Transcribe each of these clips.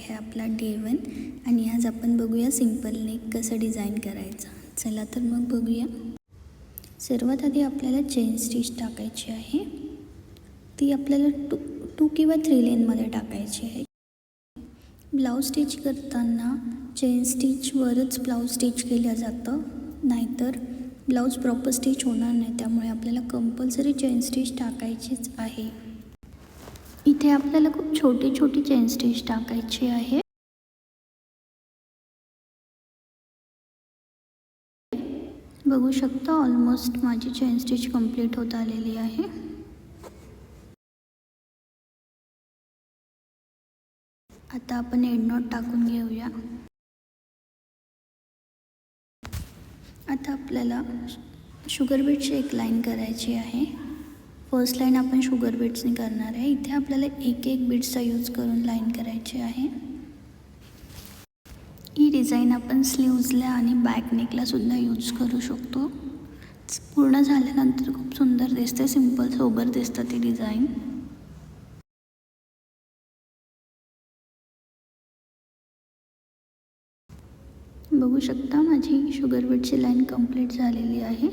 आहे आपला डे 1 आणि आज आपण बघूया सिंपल नेक कसं डिझाईन करायचं. चला तर मग बघूया. सर्वात आधी आपल्याला चेन स्टिच टाकायची आहे. ती आपल्याला टू किंवा 3 लेनमध्ये टाकायची आहे. ब्लाऊज स्टिच करताना चेन स्टिचवरच ब्लाऊज स्टिच केलं जातं, नाहीतर ब्लाऊज प्रॉपर स्टिच होणार नाही. त्यामुळे आपल्याला कंपल्सरी चेन स्टिच टाकायचीच आहे. इथे आपल्याला खूप छोटी छोटी चेन स्टिच टाकायची आहे. बघू शकता ऑलमोस्ट माझी चेन स्टिच कंप्लीट होत आलेली आहे. आता आपण एंड नॉट टाकून घेऊया. आता आपल्याला शुगर बीट्सची एक लाईन करायची आहे. फर्स्ट लाईन आपण शुगर बीट्सनी करणार आहे. इथे आपल्याला एक बीट्सचा यूज करून लाईन करायची आहे. ही डिझाईन आपण स्लीव्जला आणि बॅक नेकला सुद्धा यूज करू शकतो. पूर्ण झाल्यानंतर खूप सुंदर दिसते, सिंपल सोबर दिसतं ती डिझाईन. बघू शकता माझी शुगर बीटची लाईन कंप्लीट झालेली आहे.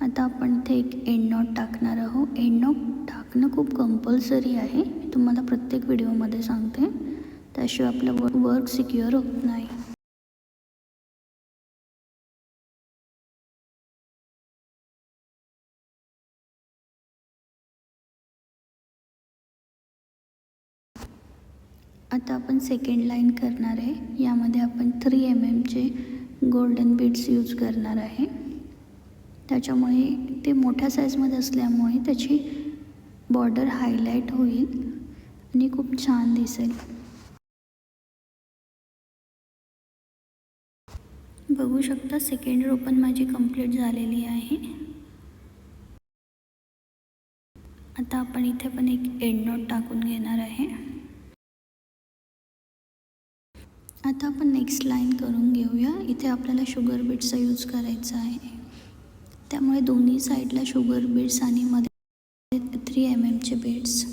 आता आपण इथे एक एंड नॉट टाकणार आहोत. एंड नॉट टाकणं खूप कंपल्सरी आहे. मी तुम्हाला प्रत्येक व्हिडिओमध्ये सांगते, त्याशिवाय आपलं वर्क सिक्युअर होत नाही. आता आपण सेकंड लाईन करणार आहे. यामध्ये आपण 3 mmचे गोल्डन बीड्स यूज करणार आहे. त्याच्यामुळे ते मोठ्या साईजमध्ये असल्यामुळे त्याची बॉर्डर हायलाईट होईल आणि खूप छान दिसेल. बघू शकता सेकंड रो पण माझी कंप्लीट झालेली आहे. आता आपण इथे पण एक एंड नॉट टाकून घेणार आहे. आता आपण नेक्स्ट लाईन करून घेऊया. इथे आपल्याला शुगर बीट्सचा यूज करायचा आहे. त्यामुळे दोन्ही साईडला शुगर बीट्स आणि मध्ये 3 mmचे बीट्स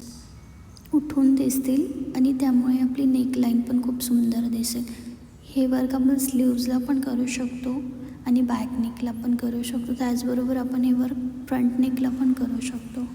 उठून दिसतील आणि त्यामुळे आपली नेकलाईन पण खूप सुंदर दिसेल. हे वर्क आपण स्लीव्जला पण करू शकतो आणि बॅक नेकला पण करू शकतो. त्याचबरोबर आपण हे वर्क फ्रंट नेकला पण करू शकतो.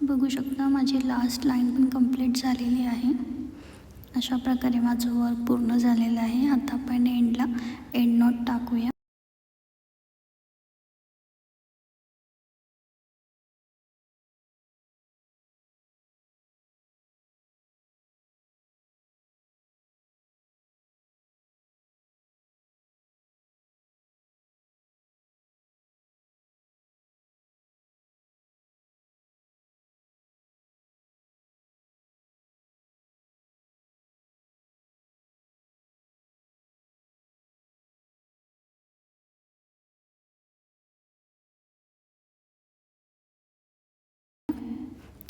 बघू शकता माझी लास्ट लाईन पण कंप्लीट झालेली आहे. अशा प्रकारे माझं वर्क पूर्ण झालेलं आहे. आता आपण एंडला एंड नॉट टाकूया.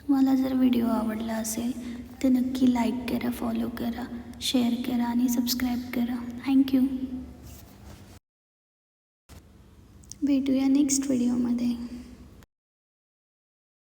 तुम्हाला जर व्हिडिओ आवडला असेल तर नक्की लाईक करा, फॉलो करा, शेअर करा आणि सबस्क्राईब करा. थँक्यू. भेटूया नेक्स्ट व्हिडिओमध्ये.